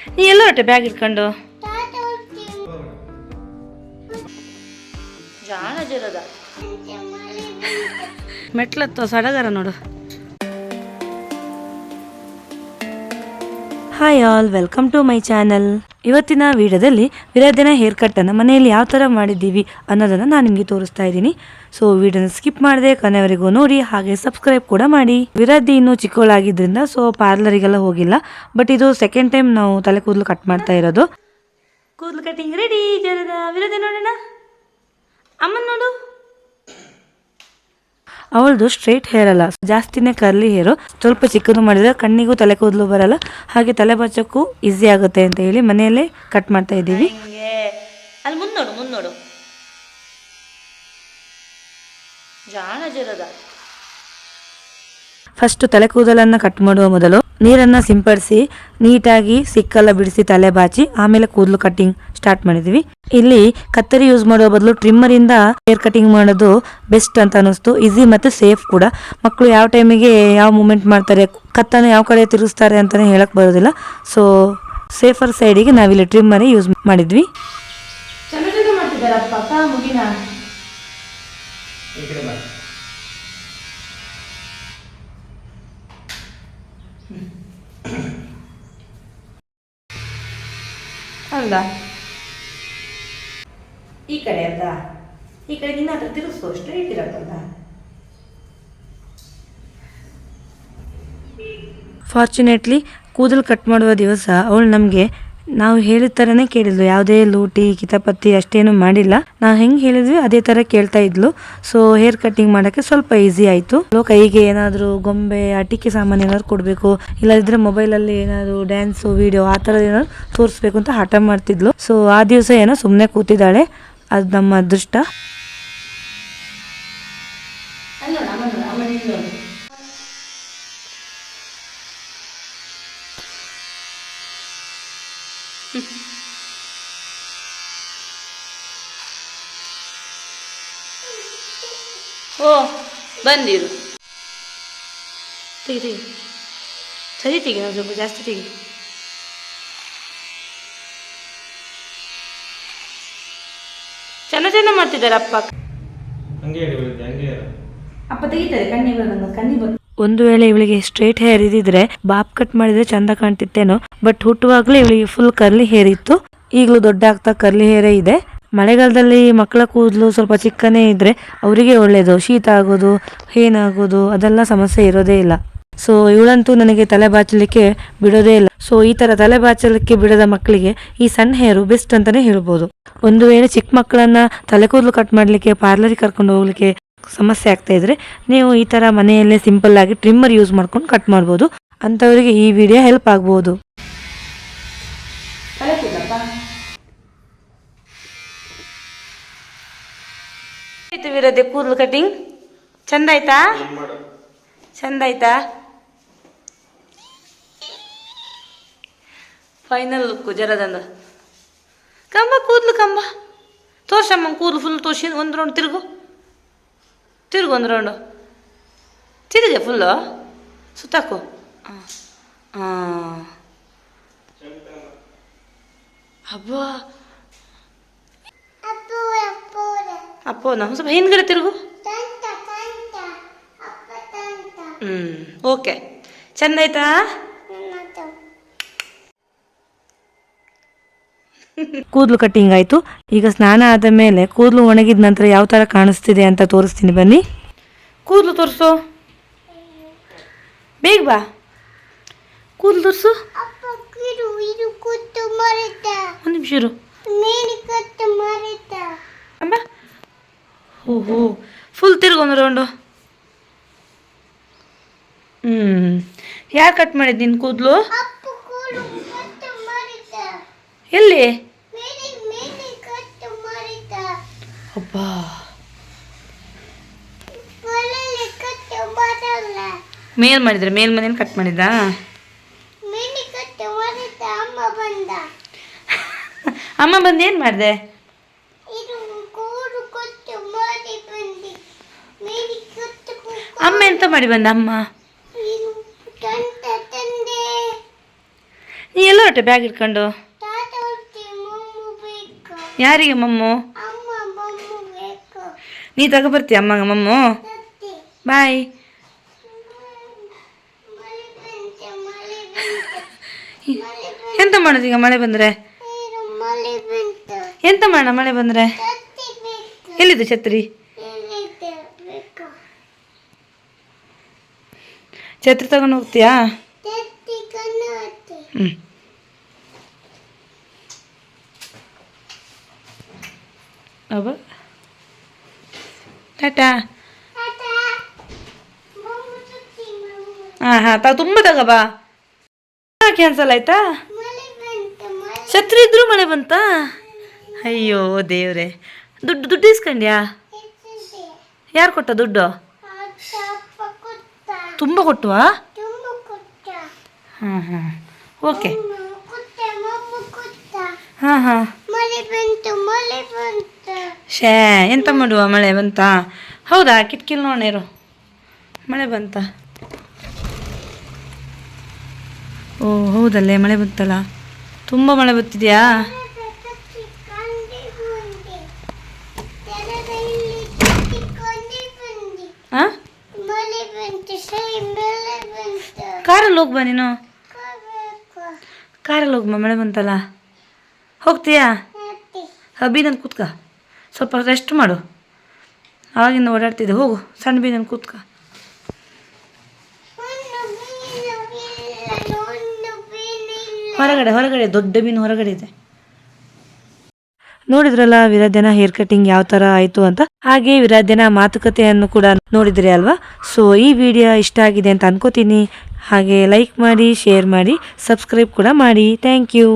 ನೀ ಎಲ್ಲ ಹೊಟ್ಟೆ ಬ್ಯಾಗ್ ಇಟ್ಕೊಂಡು ಜಾಣ ಜರದ ಮೆಟ್ಲತ್ತು ಸಡಗರ ನೋಡು. Hi all, welcome to my channel. ಇವತ್ತಿನ ವಿಡಿಯೋದಲ್ಲಿ ವಿರಾದಿನ ಹೇರ್ ಕಟ್ಟನ್ನು ಮನೆಯಲ್ಲಿ ಯಾವ ಥರ ಮಾಡಿದ್ದೀವಿ ಅನ್ನೋದನ್ನು ನಾನು ನಿಮಗೆ ತೋರಿಸ್ತಾ ಇದ್ದೀನಿ. ಸೊ ವಿಡಿಯೋನ ಸ್ಕಿಪ್ ಮಾಡದೆ ಕೊನೆವರೆಗೂ ನೋಡಿ, ಹಾಗೆ ಸಬ್ಸ್ಕ್ರೈಬ್ ಕೂಡ ಮಾಡಿ. ವಿರಾದಿ ಇನ್ನೂ ಚಿಕ್ಕವಳಾಗಿದ್ದರಿಂದ ಸೊ ಪಾರ್ಲರಿಗೆಲ್ಲ ಹೋಗಿಲ್ಲ. ಬಟ್ ಇದು ಸೆಕೆಂಡ್ ಟೈಮ್ ನಾವು ತಲೆ ಕೂದಲು ಕಟ್ ಮಾಡ್ತಾ ಇರೋದು. ಕೂದಲು ಕಟ್ಟಿಂಗ್ ರೆಡಿ. ಜರದ ವಿರಾದಿ ನೋಡೋಣ. ಅಮ್ಮನ ನೋಡು. ಅವಳದು ಸ್ಟ್ರೈಟ್ ಹೇರ್ ಅಲ್ಲ, ಜಾಸ್ತಿನೇ ಕರ್ಲಿ ಹೇರು. ಸ್ವಲ್ಪ ಚಿಕ್ಕದು ಮಾಡಿದ್ರೆ ಕಣ್ಣಿಗೂ ತಲೆ ಕೂದಲು ಬರಲ್ಲ, ಹಾಗೆ ತಲೆ ಬಚ್ಚಕ್ಕೂ ಈಸಿ ಆಗುತ್ತೆ ಅಂತ ಹೇಳಿ ಮನೆಯಲ್ಲೇ ಕಟ್ ಮಾಡ್ತಾ ಇದ್ದೀವಿ. ಅಲ್ಲಿ ಮುನ್ನೋಡು ಜಾಣ ಜರದ. ಫಸ್ಟ್ ತಲೆ ಕೂದಲನ್ನು ಕಟ್ ಮಾಡುವ ಮೊದಲು ನೀರನ್ನು ಸಿಂಪಡಿಸಿ ನೀಟಾಗಿ ಸಿಕ್ಕೆಲ್ಲ ಬಿಡಿಸಿ ತಲೆ ಬಾಚಿ ಆಮೇಲೆ ಕೂದಲು ಕಟ್ಟಿಂಗ್ ಸ್ಟಾರ್ಟ್ ಮಾಡಿದ್ವಿ. ಇಲ್ಲಿ ಕತ್ತರಿ ಯೂಸ್ ಮಾಡುವ ಬದಲು ಟ್ರಿಮ್ಮರ್ ಇಂದ ಹೇರ್ ಕಟಿಂಗ್ ಮಾಡೋದು ಬೆಸ್ಟ್ ಅಂತ ಅನಿಸ್ತು. ಈಸಿ ಮತ್ತೆ ಸೇಫ್ ಕೂಡ. ಮಕ್ಕಳು ಯಾವ ಟೈಮಿಗೆ ಯಾವ ಮೂಮೆಂಟ್ ಮಾಡ್ತಾರೆ, ಕತ್ತನ್ನು ಯಾವ ಕಡೆ ತಿರುಗಿಸ್ತಾರೆ ಅಂತಾನೆ ಹೇಳಕ್ ಬರೋದಿಲ್ಲ. ಸೊ ಸೇಫರ್ ಸೈಡಿಗೆ ನಾವಿಲ್ಲಿ ಟ್ರಿಮ್ಮರ್ ಯೂಸ್ ಮಾಡಿದ್ವಿ. ಅಲ್ಲ ಈ ಕಡೆ ಅಲ್ಲ, ಈ ಕಡೆ ನಿನ್ನ ಹತ್ರ ತಿರುಗಿಸೋ ಸ್ಟ್ರೈಟ್ ಇರತ್ತಲ್ಲ. ಫಾರ್ಚುನೇಟ್ಲಿ ಕೂದಲು ಕಟ್ ಮಾಡುವ ದಿವಸ ಅವಳು ನಮಗೆ ನಾವು ಹೇಳಿದ ಥರನೇ ಕೇಳಿದ್ಲು. ಯಾವುದೇ ಲೂಟಿ ಕಿತಾಪತಿ ಅಷ್ಟೇನು ಮಾಡಿಲ್ಲ. ನಾವು ಹೆಂಗೆ ಹೇಳಿದ್ವಿ ಅದೇ ಥರ ಕೇಳ್ತಾ ಇದ್ಲು. ಸೊ ಹೇರ್ ಕಟ್ಟಿಂಗ್ ಮಾಡೋಕ್ಕೆ ಸ್ವಲ್ಪ ಈಸಿ ಆಯಿತು. ಕೈಗೆ ಏನಾದರೂ ಗೊಂಬೆ ಅಟಿಕೆ ಸಾಮಾನು ಏನಾದ್ರು ಕೊಡಬೇಕು, ಇಲ್ಲದಿದ್ದರೆ ಮೊಬೈಲಲ್ಲಿ ಏನಾದರೂ ಡ್ಯಾನ್ಸು ವಿಡಿಯೋ ಆ ಥರದ್ದು ಏನಾದ್ರು ತೋರಿಸ್ಬೇಕು ಅಂತ ಹಠ ಮಾಡ್ತಿದ್ಲು. ಸೊ ಆ ದಿವಸ ಏನೋ ಸುಮ್ಮನೆ ಕೂತಿದ್ದಾಳೆ. ಅದು ನಮ್ಮ ಅದೃಷ್ಟ. ಓ ಬಂದಿರು ತೆಗಿ ಸರಿ ತೆಗಿ, ನಾವು ಸ್ವಲ್ಪ ಜಾಸ್ತಿ ತೆಗಿ. ಚೆನ್ನ ಮಾಡ್ತಿದ್ದಾರೆ ಅಪ್ಪ. ಅಪ್ಪ ತೆಗಿತಾರೆ ಕಣ್ಣಿ ಬರ್. ಒಂದು ವೇಳೆ ಇವಳಿಗೆ ಸ್ಟ್ರೈಟ್ ಹೇರ್ ಇದ್ದಿದ್ರೆ ಬಾಬ್ ಕಟ್ ಮಾಡಿದ್ರೆ ಚಂದ ಕಾಣ್ತಿತ್ತೇನೋ. ಬಟ್ ಹುಟ್ಟುವಾಗ್ಲೂ ಇವಳಿಗೆ ಫುಲ್ ಕರ್ಲಿ ಹೇರ್ ಇತ್ತು. ಈಗಲೂ ದೊಡ್ಡ ಆಗ್ತಾ ಕರ್ಲಿ ಹೇರೇ ಇದೆ. ಮಳೆಗಾಲದಲ್ಲಿ ಮಕ್ಕಳ ಕೂದಲು ಸ್ವಲ್ಪ ಚಿಕ್ಕನೇ ಇದ್ರೆ ಅವರಿಗೆ ಒಳ್ಳೇದು. ಶೀತ ಆಗೋದು, ಏನಾಗೋದು ಅದೆಲ್ಲ ಸಮಸ್ಯೆ ಇರೋದೇ ಇಲ್ಲ. ಸೊ ಇವಳಂತೂ ನನಗೆ ತಲೆ ಬಾಚಲಿಕ್ಕೆ ಬಿಡೋದೇ ಇಲ್ಲ. ಸೊ ಈ ತರ ತಲೆ ಬಾಚಲಿಕ್ಕೆ ಬಿಡದ ಮಕ್ಕಳಿಗೆ ಈ ಸಣ್ಣ ಹೇರು ಬೆಸ್ಟ್ ಅಂತಾನೆ ಹೇಳ್ಬೋದು. ಒಂದು ವೇಳೆ ಚಿಕ್ಕ ಮಕ್ಕಳನ್ನ ತಲೆ ಕೂದಲು ಕಟ್ ಮಾಡ್ಲಿಕ್ಕೆ ಪಾರ್ಲರಿಗೆ ಕರ್ಕೊಂಡು ಹೋಗ್ಲಿಕ್ಕೆ ಸಮಸ್ಯೆ ಆಗ್ತಾ ಇದ್ರೆ ನೀವು ಈ ತರ ಮನೆಯಲ್ಲೇ ಸಿಂಪಲ್ ಆಗಿ ಟ್ರಿಮ್ಮರ್ ಯೂಸ್ ಮಾಡ್ಕೊಂಡು ಕಟ್ ಮಾಡ್ಬೋದು. ಅಂತವರಿಗೆ ಈ ವಿಡಿಯೋ ಹೆಲ್ಪ್ ಆಗ್ಬೋದು. ವಿರೋಧಿ ಕೂದಲು ಕಟಿಂಗ್ ಚಂದ ಆಯ್ತಾ? ಚಂದ ಆಯ್ತಾ? ಫೈನಲ್ ಲುಕ್ ಜರದಂದು ಕಂಬ ಕೂದಲು ಕಂಬ ತೋರ್ಸಮ್ಮ. ಕೂದಲು ಫುಲ್ ತೋರ್ಸಿ ಒಂದು ರೌಂಡ್ ತಿರುಗು ಒಂದು ರೌಂಡು ತಿರುಗೆ ಫುಲ್ಲು ಸುತ್ತಾಕು. ಹಬ್ಬ ಅಪ್ಪೋ ನಾವು ಸ್ವಲ್ಪ ಹಿಂದ್ಗಡೆ ತಿರುಗು. ಓಕೆ ಚಂದ ಆಯ್ತಾ? ಕೂದಲು ಕಟ್ಟಿಂಗ್ ಆಯ್ತು. ಈಗ ಸ್ನಾನ ಆದ ಮೇಲೆ ಕೂದಲು ಒಣಗಿದ ನಂತರ ಯಾವ ತರ ಕಾಣಿಸ್ತಿದೆ ಅಂತ ತೋರಿಸ್ತೀನಿ ಬನ್ನಿ. ಕೂದಲು ತೋರಿಸು, ಬೇಗ ಬಾ. ಕೂದಲು ತೋರಿಸು. ಒಂದು ನಿಮಿಷ ಇರು. ಅಮ್ಮ ಓಹೋ ಫುಲ್ ತಿರುಗೊಂದು ರೌಂಡು. ಯಾರು ಕಟ್ ಮಾಡಿದ್ದು ನಿನ್ನ ಕೂದಲು? ಎಲ್ಲಿ? ಅಬ್ಬ ಮೇಲ್ ಮಾಡಿದ್ರೆ ಮೇಲ್ ಮನೇನು ಕಟ್ ಮಾಡಿದ್ದ? ಅಮ್ಮ ಬಂದು ಏನು ಮಾಡಿದೆ? ಅಮ್ಮ ಎಂತ ಮಾಡಿ ಬಂದ? ಅಮ್ಮ ನೀ ಎಲ್ಲ ಹೊಟ್ಟೆ ಬ್ಯಾಗ್ ಇಟ್ಕೊಂಡು ಯಾರಿಗೆ ಮಮ್ಮು ನೀ ತಗೊಬರ್ತೀಯ ಅಮ್ಮಂಗ ಮಮ್ಮು ಬಾಯ್ ಎಂತ ಮಾಡೋದು ಈಗ ಮಳೆ ಬಂದರೆ ಎಂತ ಮಾಡೋಣ ಮಳೆ ಬಂದರೆ ಎಲ್ಲಿದೆ ಛತ್ರಿ ಛತ್ರಿ ತಗೊಂಡು ಹೋಗ್ತೀಯಾ ಹ್ಞೂ ಅವ ಟಾಟಾ ಹಾಂ ತುಂಬ ತಗೋಬಾ ಕ್ಯಾನ್ಸಲ್ ಆಯ್ತಾ ಛತ್ರಿ ಇದ್ರೂ ಮಳೆ ಬಂತಾ ಅಯ್ಯೋ ದೇವ್ರೆ ದುಡ್ಡು ಇಸ್ಕೊಂಡ್ಯಾ ಯಾರು ಕೊಟ್ಟ ದುಡ್ಡು ತುಂಬ ಕೊಟ್ಟವಾ ಹಾಂ ಓಕೆ ಹಾಂ ಶೇ ಎಂತ ಮಾಡುವ ಮಳೆ ಬಂತಾ ಹೌದಾ ಕಿಟಕಿಲ್ ನೋಡೇರು ಮಳೆ ಬಂತಾ ಓ ಹೌದಲ್ಲೇ ಮಳೆ ಬಂತಲ್ಲ ತುಂಬ ಮಳೆ ಬರ್ತಿದ್ಯಾ ಹಾಂ ಕಾರಲ್ಲಿ ಹೋಗ್ಬಾ ನೀನು ಕಾರಲ್ಲಿ ಹೋಗ್ಬಾ ಮಳೆ ಬಂತಲ್ಲ ಹೋಗ್ತೀಯಾ ಬೀನಂದು ಕೂತ್ಕ ಸ್ವಲ್ಪ ರೆಸ್ಟ್ ಮಾಡು ಆವಾಗಿಂದ ಓಡಾಡ್ತಿದ್ದೆ ಹೋಗು ಸಣ್ಣ ಬೀನಂದು ಕೂತ್ಕ ಹೊರಗಡೆ ದೊಡ್ಡ ಮೀನು ಹೊರಗಡೆ ಇದೆ ನೋಡಿದ್ರಲ್ಲ ವಿರಾಧ್ಯನ ಹೇರ್ ಕಟಿಂಗ್ ಯಾವ ತರ ಆಯ್ತು ಅಂತ ಹಾಗೆ ವಿರಾಧ್ಯನ ಮಾತುಕತೆಯನ್ನು ಕೂಡ ನೋಡಿದ್ರಿ ಅಲ್ವಾ ಸೊ ಈ ವಿಡಿಯೋ ಇಷ್ಟ ಆಗಿದೆ ಅಂತ ಅನ್ಕೋತೀನಿ ಹಾಗೆ ಲೈಕ್ ಮಾಡಿ ಶೇರ್ ಮಾಡಿ ಸಬ್ಸ್ಕ್ರೈಬ್ ಕೂಡ ಮಾಡಿ ಥ್ಯಾಂಕ್ ಯು